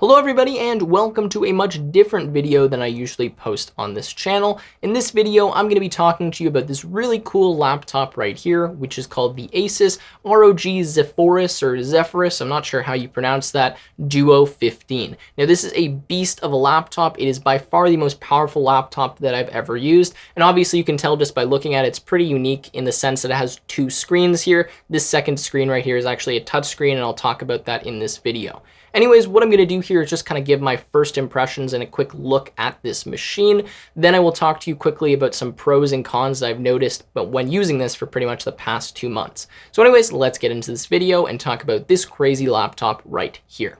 Hello everybody and welcome to a much different video than I usually post on this channel. In this video, I'm going to be talking to you about this really cool laptop right here, which is called the ASUS ROG Zephyrus or Zephyrus, I'm not sure how you pronounce that, Duo 15. Now this is a beast of a laptop. It is by far the most powerful laptop that I've ever used. And obviously you can tell just by looking at it, it's pretty unique in the sense that it has two screens here. This second screen right here is actually a touch screen, and I'll talk about that in this video. Anyways, what I'm going to do here is just kind of give my first impressions and a quick look at this machine. Then I will talk to you quickly about some pros and cons that I've noticed but when using this for pretty much the past 2 months. So anyways, let's get into this video and talk about this crazy laptop right here.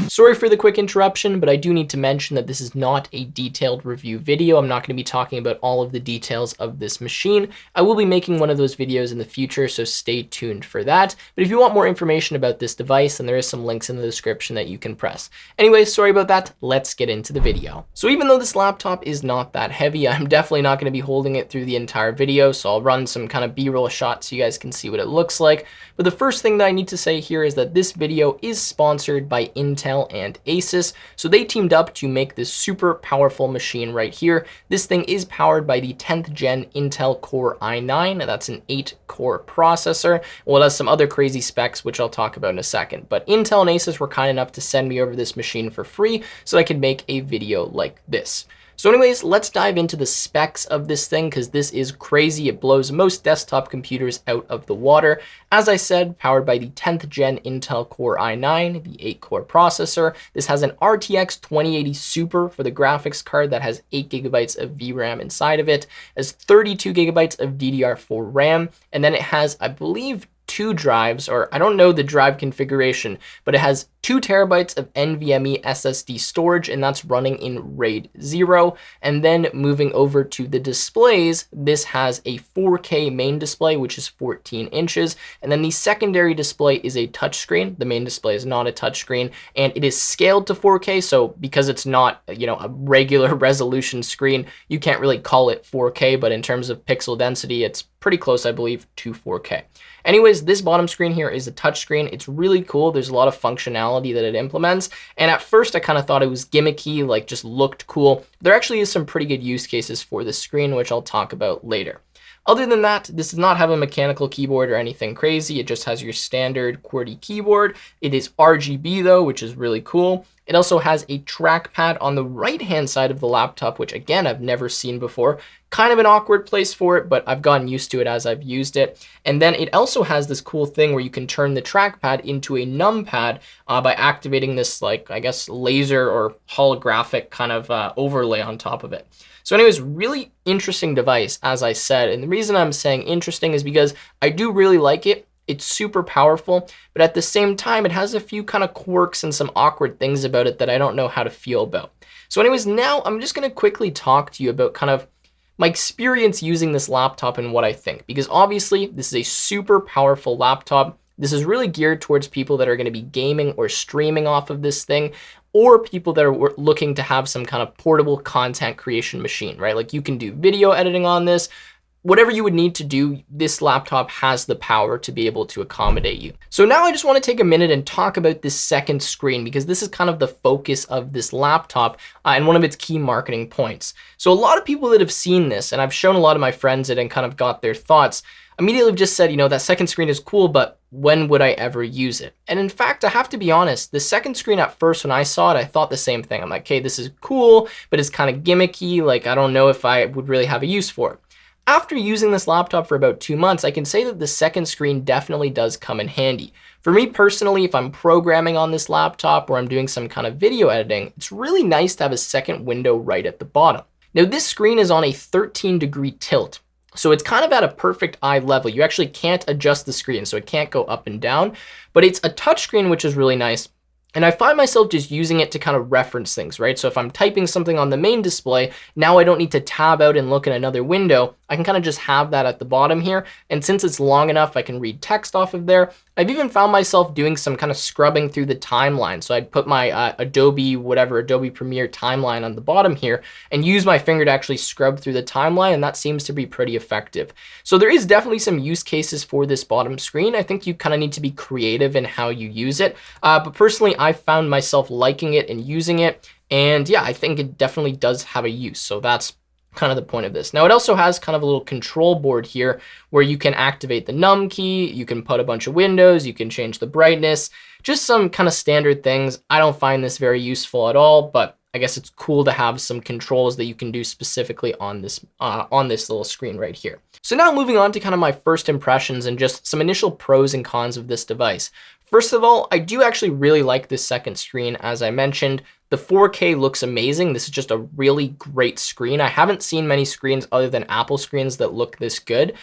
Sorry for the quick interruption, but I do need to mention that this is not a detailed review video. I'm not going to be talking about all of the details of this machine. I will be making one of those videos in the future, so stay tuned for that. But if you want more information about this device, then there is some links in the description that you can press. Anyways, sorry about that. Let's get into the video. So even though this laptop is not that heavy, I'm definitely not going to be holding it through the entire video, so I'll run some kind of B-roll shots so you guys can see what it looks like. But the first thing that I need to say here is that this video is sponsored by Intel and ASUS. So they teamed up to make this super powerful machine right here. This thing is powered by the 10th gen Intel Core i9. That's an 8-core processor. Well, it has some other crazy specs, which I'll talk about in a second. But Intel and ASUS were kind enough to send me over this machine for free so I could make a video like this. So anyways, let's dive into the specs of this thing because this is crazy. It blows most desktop computers out of the water. As I said, powered by the 10th gen Intel Core i9, the 8-core processor. This has an RTX 2080 Super for the graphics card that has 8 GB of VRAM inside of it, has 32 GB of DDR4 RAM, and then it has, I believe, 2 drives, or I don't know the drive configuration, but it has 2 TB of NVMe SSD storage, and that's running in RAID 0. And then moving over to the displays, this has a 4K main display, which is 14 inches. And then the secondary display is a touchscreen. The main display is not a touchscreen, and it is scaled to 4K. So because it's not, a regular resolution screen, you can't really call it 4K, but in terms of pixel density, it's pretty close, I believe, to 4K. Anyways, this bottom screen here is a touchscreen. It's really cool. There's a lot of functionality that it implements. And at first I kind of thought it was gimmicky, like just looked cool. There actually is some pretty good use cases for this screen, which I'll talk about later. Other than that, this does not have a mechanical keyboard or anything crazy. It just has your standard QWERTY keyboard. It is RGB though, which is really cool. It also has a trackpad on the right-hand side of the laptop, which again, I've never seen before. Kind of an awkward place for it, but I've gotten used to it as I've used it. And then it also has this cool thing where you can turn the trackpad into a numpad by activating this, I guess, laser or holographic kind of overlay on top of it. So anyways, really interesting device, as I said. And the reason I'm saying interesting is because I do really like it. It's super powerful, but at the same time, it has a few kind of quirks and some awkward things about it that I don't know how to feel about. So anyways, now I'm just going to quickly talk to you about kind of my experience using this laptop and what I think, because obviously this is a super powerful laptop. This is really geared towards people that are going to be gaming or streaming off of this thing, or people that are looking to have some kind of portable content creation machine, right? Like you can do video editing on this. Whatever you would need to do, this laptop has the power to be able to accommodate you. So now I just want to take a minute and talk about this second screen because this is kind of the focus of this laptop and one of its key marketing points. So a lot of people that have seen this, and I've shown a lot of my friends it and kind of got their thoughts, immediately just said, that second screen is cool, but when would I ever use it? And in fact, I have to be honest, the second screen at first when I saw it, I thought the same thing. I'm like, okay, this is cool, but it's kind of gimmicky. Like, I don't know if I would really have a use for it. After using this laptop for about 2 months, I can say that the second screen definitely does come in handy. For me personally, if I'm programming on this laptop or I'm doing some kind of video editing, it's really nice to have a second window right at the bottom. Now this screen is on a 13-degree tilt, so it's kind of at a perfect eye level. You actually can't adjust the screen, so it can't go up and down, but it's a touchscreen, which is really nice. And I find myself just using it to kind of reference things, right? So if I'm typing something on the main display, now I don't need to tab out and look at another window. I can kind of just have that at the bottom here. And since it's long enough, I can read text off of there. I've even found myself doing some kind of scrubbing through the timeline. So I'd put my Adobe Premiere timeline on the bottom here and use my finger to actually scrub through the timeline. And that seems to be pretty effective. So there is definitely some use cases for this bottom screen. I think you kind of need to be creative in how you use it. But personally, I found myself liking it and using it. And yeah, I think it definitely does have a use. So that's kind of the point of this. Now it also has kind of a little control board here where you can activate the num key, you can put a bunch of windows, you can change the brightness, just some kind of standard things. I don't find this very useful at all, but I guess it's cool to have some controls that you can do specifically on this little screen right here. So now moving on to kind of my first impressions and just some initial pros and cons of this device. First of all, I do actually really like this second screen. As I mentioned, the 4K looks amazing. This is just a really great screen. I haven't seen many screens other than Apple screens that look this good.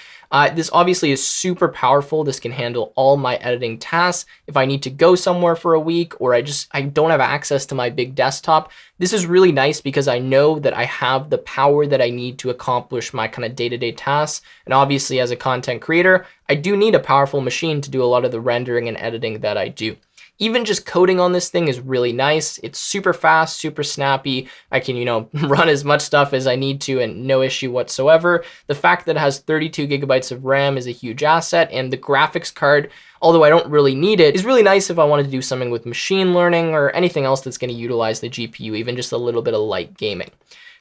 This obviously is super powerful. This can handle all my editing tasks. If I need to go somewhere for a week or I don't have access to my big desktop, this is really nice because I know that I have the power that I need to accomplish my kind of day-to-day tasks. And obviously as a content creator, I do need a powerful machine to do a lot of the rendering and editing that I do. Even just coding on this thing is really nice. It's super fast, super snappy. I can, run as much stuff as I need to and no issue whatsoever. The fact that it has 32 gigabytes of RAM is a huge asset, and the graphics card, although I don't really need it, is really nice if I wanted to do something with machine learning or anything else that's going to utilize the GPU, even just a little bit of light gaming.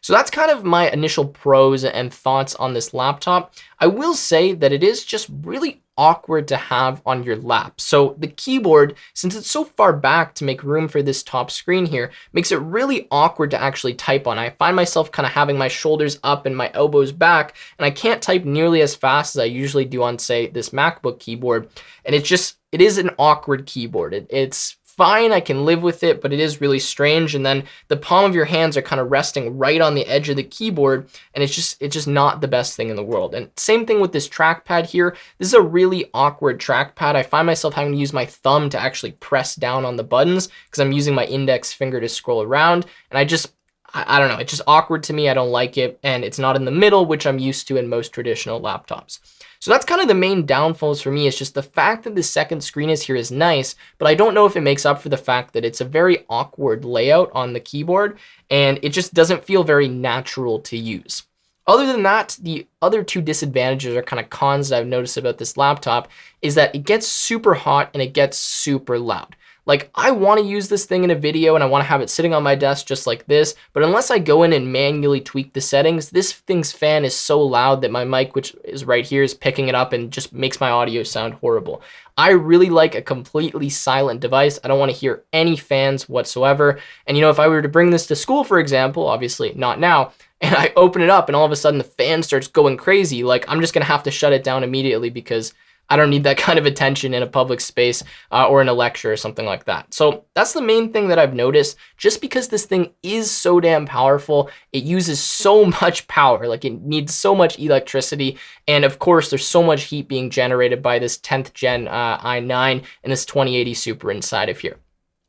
So that's kind of my initial pros and thoughts on this laptop. I will say that it is just really awkward to have on your lap. So the keyboard, since it's so far back to make room for this top screen here, makes it really awkward to actually type on. I find myself kind of having my shoulders up and my elbows back, and I can't type nearly as fast as I usually do on, say, this MacBook keyboard. And it is an awkward keyboard. It's fine, I can live with it, but it is really strange. And then the palm of your hands are kind of resting right on the edge of the keyboard, and it's just not the best thing in the world. And same thing with this trackpad here. This is a really awkward trackpad. I find myself having to use my thumb to actually press down on the buttons because I'm using my index finger to scroll around, and I don't know, it's just awkward to me. I don't like it, and it's not in the middle, which I'm used to in most traditional laptops. So that's kind of the main downfalls for me. Is just the fact that the second screen is here is nice, but I don't know if it makes up for the fact that it's a very awkward layout on the keyboard, and it just doesn't feel very natural to use. Other than that, the other two disadvantages or kind of cons that I've noticed about this laptop is that it gets super hot and it gets super loud. Like, I want to use this thing in a video and I want to have it sitting on my desk just like this, but unless I go in and manually tweak the settings, this thing's fan is so loud that my mic, which is right here, is picking it up and just makes my audio sound horrible. I really like a completely silent device. I don't want to hear any fans whatsoever. And if I were to bring this to school, for example, obviously not now, and I open it up and all of a sudden the fan starts going crazy, like, I'm just going to have to shut it down immediately because I don't need that kind of attention in a public space or in a lecture or something like that. So that's the main thing that I've noticed. Just because this thing is so damn powerful, it uses so much power, like it needs so much electricity. And of course, there's so much heat being generated by this 10th gen i9 and this 2080 Super inside of here.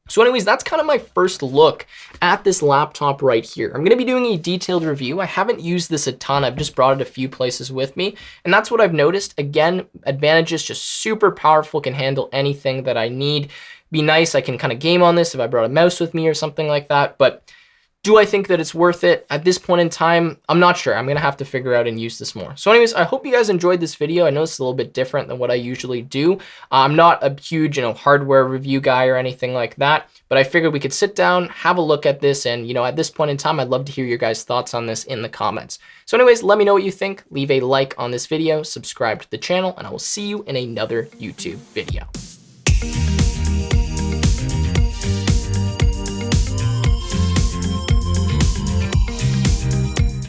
So anyways, that's kind of my first look at this laptop right here. I'm going to be doing a detailed review. I haven't used this a ton. I've just brought it a few places with me. And that's what I've noticed. Again, advantages, just super powerful, can handle anything that I need. Be nice, I can kind of game on this if I brought a mouse with me or something like that. But do I think that it's worth it? At this point in time, I'm not sure. I'm going to have to figure out and use this more. So anyways, I hope you guys enjoyed this video. I know it's a little bit different than what I usually do. I'm not a huge, hardware review guy or anything like that, but I figured we could sit down, have a look at this, and, at this point in time, I'd love to hear your guys' thoughts on this in the comments. So anyways, let me know what you think. Leave a like on this video, subscribe to the channel, and I will see you in another YouTube video.